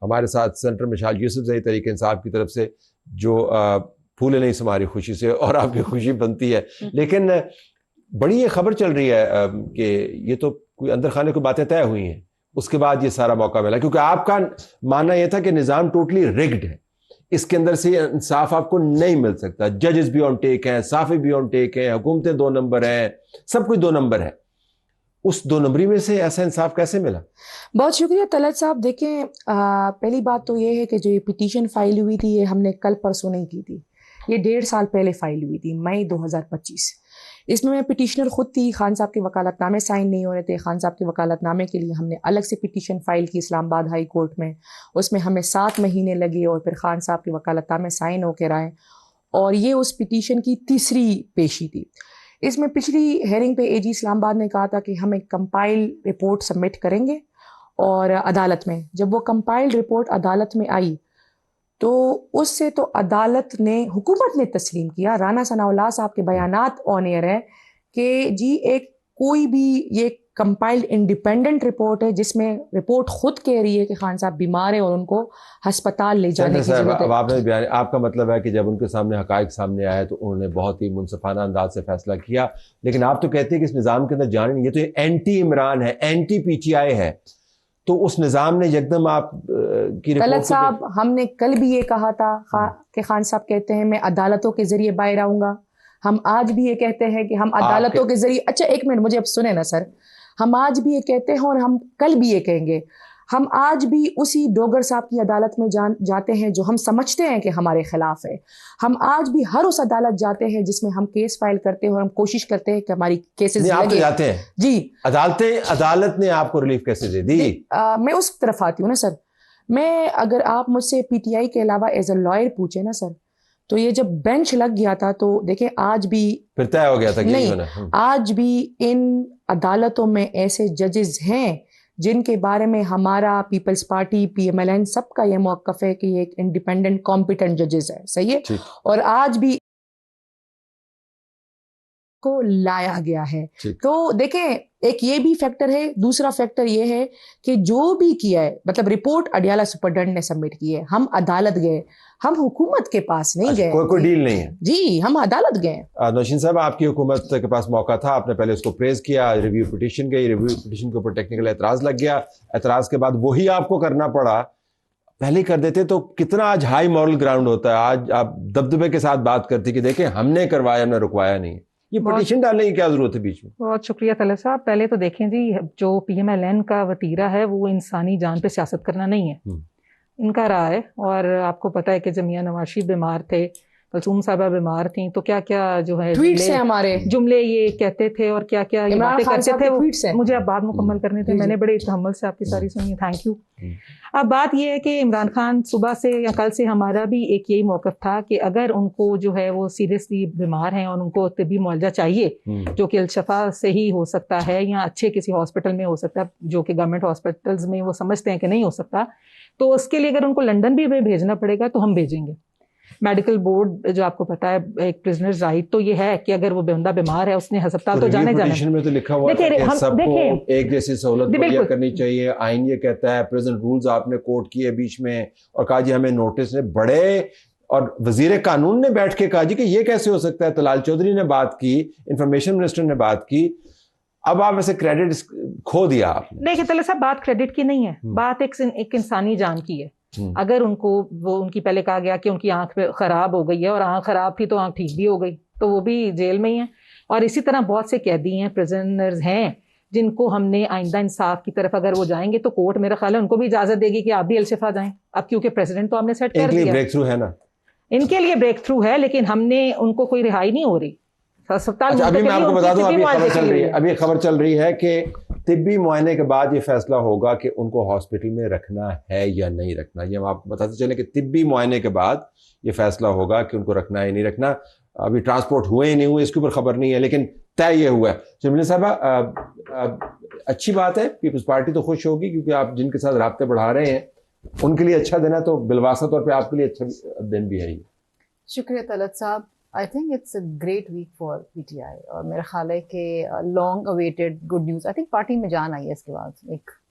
ہمارے ساتھ سینٹر مشال یوسفزئی تحریک انصاف کی طرف سے جو پھولے نہیں سماری خوشی سے اور آپ کی خوشی بنتی ہے. لیکن بڑی یہ خبر چل رہی ہے کہ یہ تو کوئی اندر خانے کو باتیں طے ہوئی ہیں, اس کے بعد یہ سارا موقع ملا, کیونکہ آپ کا ماننا یہ تھا کہ نظام ٹوٹلی ریگڈ ہے, اس کے اندر سے انصاف آپ کو نہیں مل سکتا, ججز بھی آن ٹیک ہیں, صافی بھی آن ٹیک ہیں, حکومتیں 2 نمبر ہیں, سب کچھ 2 نمبر ہے. اس 2 نمبری میں سے ایسا انصاف کیسے ملا؟ بہت شکریہ طلعت صاحب. دیکھیں پہلی بات تو یہ ہے کہ جو یہ پٹیشن فائل ہوئی تھی یہ ہم نے کل پرسوں نہیں کی تھی, یہ 1.5 سال پہلے فائل ہوئی تھی, مئی 2025. اس میں پٹیشنر خود تھی, خان صاحب کے وکالت نامے سائن نہیں ہو رہے تھے. خان صاحب کے وکالت نامے کے لیے ہم نے الگ سے پٹیشن فائل کی اسلام آباد ہائی کورٹ میں, اس میں ہمیں 7 مہینے لگے اور پھر خان صاحب کے وکالت نامے سائن ہو کے آئے, اور یہ اس پٹیشن کی تیسری پیشی تھی. اس میں پچھلی ہیئرنگ پہ اے جی اسلام آباد نے کہا تھا کہ ہم ایک کمپائل رپورٹ سبمٹ کریں گے اور عدالت میں. جب وہ کمپائل رپورٹ عدالت میں آئی تو اس سے تو عدالت نے, حکومت نے تسلیم کیا, رانا ثناء اللہ صاحب کے بیانات آن ایئر ہے کہ جی ایک کوئی بھی یہ کمپائلڈ انڈیپینڈنٹ رپورٹ ہے جس میں رپورٹ خود کہہ رہی ہے کہ خان صاحب بیمار ہیں اور ان کو ہسپتال لے جانے کی ضرورت ہے. اب آپ نے بیان, آپ کا مطلب ہے کہ جب ان کے سامنے حقائق سامنے آئے تو انہوں نے بہت ہی منصفانہ انداز سے فیصلہ کیا, لیکن آپ تو کہتے ہیں کہ اس نظام کے اندر جانے نہیں, یہ تو اینٹی عمران ہے, اینٹی پی ٹی آئی ہے, تو اس نظام نے یکدم آپ کی رپورٹ. طلعت صاحب ہم نے کل بھی یہ کہا تھا کہ خان صاحب کہتے ہیں میں عدالتوں کے ذریعے باہر آؤں گا, ہم آج بھی یہ کہتے ہیں کہ ہم عدالتوں کے ذریعے, اچھا ایک منٹ مجھے اب سنیں نا سر, ہم آج بھی یہ کہتے ہیں اور ہم کل بھی یہ کہیں گے, ہم آج بھی اسی ڈوگر صاحب کی عدالت میں جاتے ہیں جو ہم سمجھتے ہیں کہ ہمارے خلاف ہے. ہم آج بھی ہر اس عدالت جاتے ہیں جس میں ہم کیس فائل کرتے ہیں اور ہم کوشش کرتے ہیں کہ ہماری کیسز لگے. جاتے ہیں جی عدالت نے آپ کو ریلیف کیسے دے دی؟ میں اس طرف آتی ہوں نا سر. میں اگر آپ مجھ سے پی ٹی آئی کے علاوہ ایز اے لائر پوچھیں نا سر, تو یہ جب بینچ لگ گیا تھا تو دیکھیں آج بھی پھر طے ہو گیا تھا کہ نہیں, آج بھی ان عدالتوں میں ایسے ججز ہیں جن کے بارے میں ہمارا Peoples Party, P M L N سب کا یہ موقف ہے کہ یہ ایک انڈیپینڈنٹ کمپیٹنٹ ججز ہے, صحیح ہے, اور آج بھی کو لایا گیا ہے. تو دیکھیں ایک یہ بھی فیکٹر ہے, دوسرا فیکٹر یہ ہے کہ جو بھی کیا ہے, مطلب رپورٹ اڈیالہ سپرڈنٹ نے سبمٹ کی ہے, ہم عدالت گئے, ہم حکومت کے پاس نہیں گئے, کوئی ڈیل نہیں ہے جی, ہم عدالت گئے. نوشین صاحب آپ کی حکومت کے پاس موقع تھا, آپ نے پہلے اس کو پریز کیا, ریویو پٹیشن گئی, ریویو پٹیشن کے اوپر ٹیکنیکل اعتراض لگ گیا, اعتراض کے بعد وہی آپ کو کرنا پڑا. پہلے کر دیتے تو کتنا آج ہائی مورل گراؤنڈ ہوتا ہے, آج آپ دبدبے کے ساتھ بات کرتی کہ دیکھیں ہم نے کروایا, ہم نے رکوایا نہیں. یہ پٹیشن ڈالنے کی کیا ضرورت ہے بیچ میں؟ بہت شکریہ طلعت صاحب. پہلے تو دیکھیں جی, جو پی ایم ایل این کا وتیرہ ہے وہ انسانی جان پہ سیاست کرنا نہیں ہے, ان کا راہ ہے. اور آپ کو پتہ ہے کہ جب میاں نواز شریف بیمار تھے, کلثوم صاحبہ بیمار تھیں, تو کیا کیا جو ہے جملے یہ کہتے تھے اور کیا کیا یہ باتیں کرتے تھے. مجھے اب بات مکمل کرنے تھے, میں نے بڑے تحمل سے آپ کی ساری سنی, تھینک یو. اب بات یہ ہے کہ عمران خان صبح سے یا کل سے ہمارا بھی ایک یہی موقف تھا کہ اگر ان کو جو ہے وہ سیریسلی بیمار ہیں اور ان کو طبی معالجہ چاہیے جو کہ الشفا سے ہی ہو سکتا ہے یا اچھے کسی ہاسپٹل میں ہو سکتا ہے, جو کہ گورنمنٹ ہاسپٹلز میں وہ سمجھتے ہیں کہ نہیں ہو سکتا, تو اس کے لیے اگر ان کو لنڈن بھی بھیجنا پڑے گا تو ہم بھیجیں گے. میڈیکل بورڈ جو آپ کو پتا ہے ایک پرزنرز رائٹ تو یہ ہے کہ اگر وہ بندہ بیمار ہے اس نے ہسپتال تو جانے جانا ہے. میں تو لکھا ہوا ہے کہ سب کو ایک جیسی سہولت مہیا کرنی چاہیے, آئین یہ کہتا ہے, پریزنٹ رولز آپ نے کوٹ کیے بیچ میں اور کہا جی ہمیں نوٹس نے بڑے, اور وزیر قانون نے بیٹھ کے کہا جی کہ یہ کیسے ہو سکتا ہے, طلال چودھری نے بات کی, انفارمیشن منسٹر نے بات کی. اب آپ ایسے کریڈٹ کھو دیا آپ نے. دیکھیں طلعت صاحب, بات کریڈٹ کی نہیں ہے, بات ایک انسانی جان کی ہے. اگر ان کو وہ ان کی پہلے کہا گیا کہ ان کی آنکھ خراب ہو گئی ہے, اور آنکھ خراب تھی تو آنکھ ٹھیک بھی ہو گئی, تو وہ بھی جیل میں ہی ہیں. اور اسی طرح بہت سے قیدی ہیں, پرزنرز ہیں جن کو ہم نے آئندہ انصاف کی طرف اگر وہ جائیں گے تو کورٹ میرا خیال ہے ان کو بھی اجازت دے گی کہ آپ بھی الشفا جائیں. اب کیونکہ پریزیڈنٹ تو ہم نے سیٹ کر دیا, بریک تھرو ہے نا, ان کے لیے بریک تھرو ہے, لیکن ہم نے ان کو کوئی رہائی نہیں ہو رہی. ابھی میں آپ کو بتا دوں, ابھی خبر چل رہی ہے کہ طبی معائنے کے بعد یہ فیصلہ ہوگا کہ ان کو ہاسپٹل میں رکھنا ہے یا نہیں رکھنا. یہ ہم آپ کو بتاتے چلیں کہ طبی معائنے کے بعد یہ فیصلہ ہوگا کہ ان کو رکھنا ہے یا نہیں رکھنا. ابھی ٹرانسپورٹ ہوئے ہی نہیں ہوئے اس کے اوپر خبر نہیں ہے, لیکن طے یہ ہوا ہے. شرمیلا صاحبہ, اچھی بات ہے, پیپلز پارٹی تو خوش ہوگی کیونکہ آپ جن کے ساتھ رابطے بڑھا رہے ہیں ان کے لیے اچھا دن ہے, تو بالواسطہ طور پہ آپ کے لیے اچھا دن بھی ہے. شکریہ طلعت صاحب. I think it's a great week for PTI اور میرا خیال ہے کہ long awaited good news. I think party میں جان آئی ہے اس کے بعد, ایک